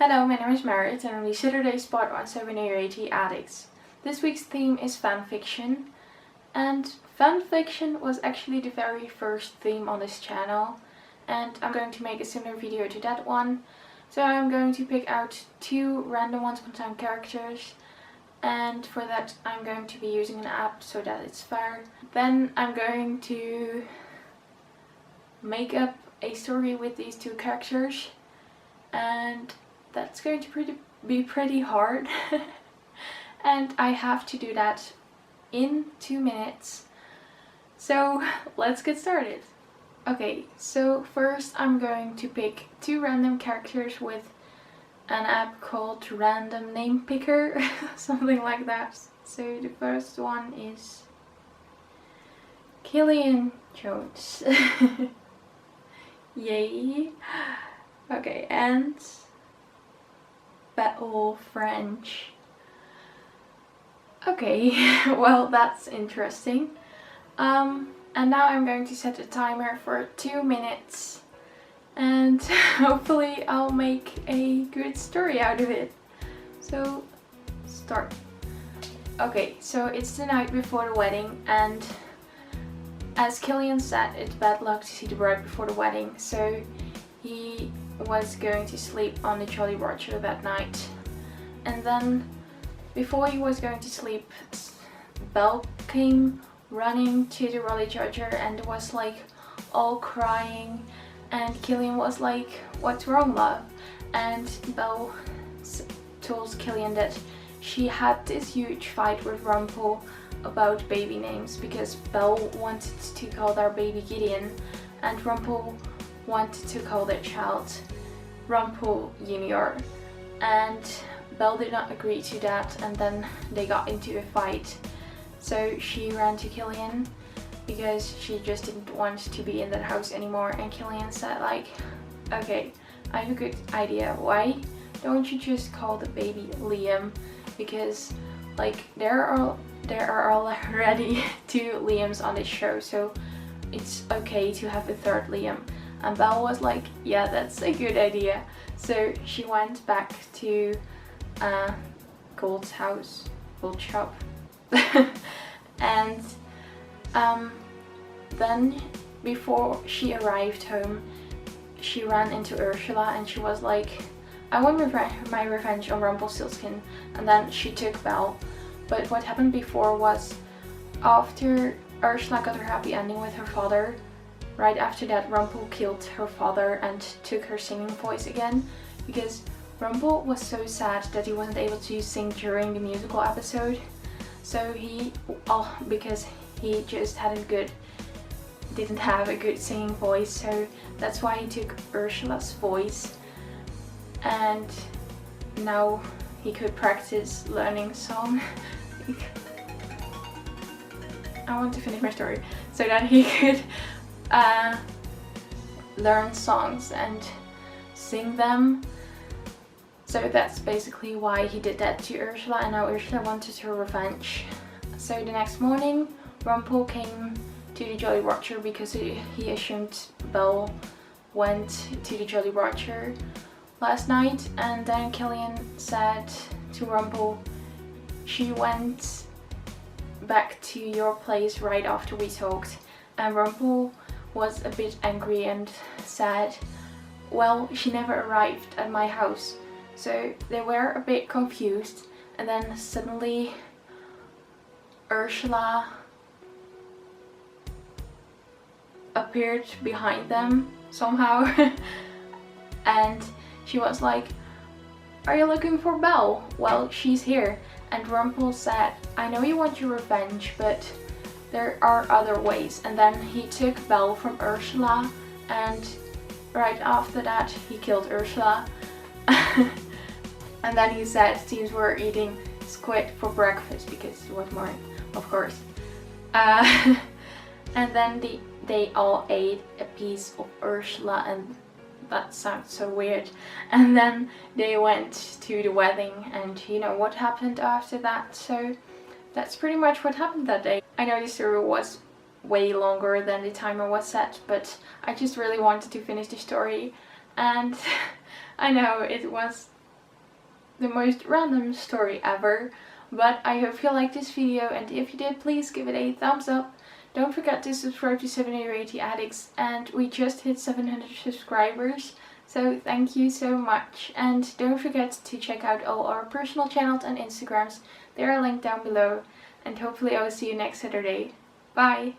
Hello, my name is Marit and I'm the Saturday spot on 780 Addicts. This week's theme is fanfiction, and fanfiction was actually the very first theme on this channel, and I'm going to make a similar video to that one. So I'm going to pick out two random one-time characters, and for that I'm going to be using an app so that it's fair. Then I'm going to make up a story with these two characters, and that's going to be pretty hard. And I have to do that in 2 minutes. So let's get started. Okay, so first I'm going to pick two random characters with an app called Random Name Picker, something like that. So the first one is Kayla Jones. Yay. Okay, and Battle French. Okay, well, that's interesting. And now I'm going to set a timer for 2 minutes, and hopefully I'll make a good story out of it. So, start. Okay, so it's the night before the wedding, and as Killian said, it's bad luck to see the bride before the wedding, so he was going to sleep on the Jolly Roger that night. And then, before he was going to sleep, Belle came running to the Jolly Roger and was like all crying, and Killian was like, "What's wrong, love?" And Belle told Killian that she had this huge fight with Rumpel about baby names, because Belle wanted to call their baby Gideon and Rumpel wanted to call their child Rumpel Jr. And Belle did not agree to that, and then they got into a fight. So she ran to Killian because she just didn't want to be in that house anymore, and Killian said like, "Okay, I have a good idea. Why don't you just call the baby Liam, because like there are already two Liams on this show, so it's okay to have a third Liam." And Belle was like, "Yeah, that's a good idea." So she went back to Gold's house, Gold shop, and then before she arrived home, she ran into Ursula and she was like, "I want my revenge on Rumpelstiltskin," and then she took Belle. But what happened before was, after Ursula got her happy ending with her father, right after that Rumpel killed her father and took her singing voice again, because Rumpel was so sad that he wasn't able to sing during the musical episode. So because he just didn't have a good singing voice, so that's why he took Ursula's voice, and now he could practice learning song. I want to finish my story so that he could learn songs and sing them. So that's basically why he did that to Ursula, and now Ursula wanted her revenge. So the next morning, Rumpel came to the Jolly Roger because he assumed Belle went to the Jolly Roger last night, and then Killian said to Rumpel, "She went back to your place right after we talked." And Rumpel was a bit angry and said, "Well, she never arrived at my house." So they were a bit confused, and then suddenly Ursula appeared behind them somehow and she was like, "Are you looking for Belle? Well, she's here." And Rumpel said, "I know you want your revenge, but there are other ways." And then he took Belle from Ursula, and right after that he killed Ursula. And then he said teams were eating squid for breakfast because it was morning, of course. And then they all ate a piece of Ursula, and that sounds so weird. And then they went to the wedding, and you know what happened after that. So that's pretty much what happened that day. I know the story was way longer than the timer was set, but I just really wanted to finish the story, and I know it was the most random story ever. But I hope you liked this video, and if you did, please give it a thumbs up. Don't forget to subscribe to 780 Addicts, and we just hit 700 subscribers. So thank you so much, and don't forget to check out all our personal channels and Instagrams. They are linked down below, and hopefully I will see you next Saturday. Bye!